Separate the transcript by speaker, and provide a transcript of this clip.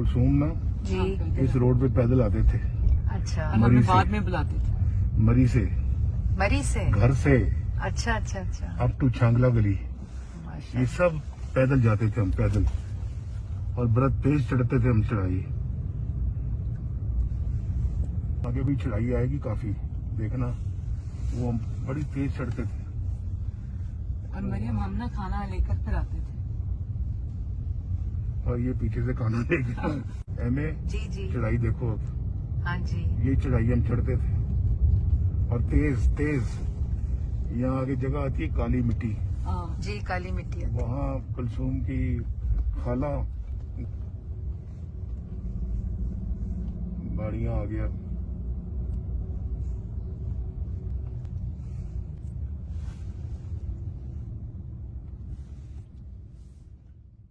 Speaker 1: कुलसूम ना
Speaker 2: जी।
Speaker 1: इस रोड पे पैदल आते थे,
Speaker 2: अच्छा,
Speaker 1: मरी
Speaker 3: बाद
Speaker 1: से,
Speaker 3: में बुलाते थे।
Speaker 1: मरी से,
Speaker 2: मरी से।
Speaker 1: घर से
Speaker 2: अच्छा अच्छा अच्छा।
Speaker 1: अप टू छांगला गली, ये
Speaker 2: माशाल्लाह।
Speaker 1: सब पैदल जाते थे हम, पैदल। और बड़ा तेज चढ़ते थे हम चढ़ाई। आगे भी चढ़ाई आएगी काफी, देखना। वो हम बड़ी तेज चढ़ते थे।
Speaker 3: और मरियम हम ना खाना लेकर फिर आते थे।
Speaker 1: और ये पीछे से खाना लेके एमे
Speaker 2: जी जी।
Speaker 1: चढ़ाई देखो अब,
Speaker 2: हाँ जी।
Speaker 1: ये चढ़ाई हम चढ़ते थे और तेज तेज। यहाँ आगे जगह आती है काली मिट्टी,
Speaker 2: जी, काली मिट्टी है।
Speaker 1: वहाँ कुलसूम की खाला बाड़ियाँ आ गया।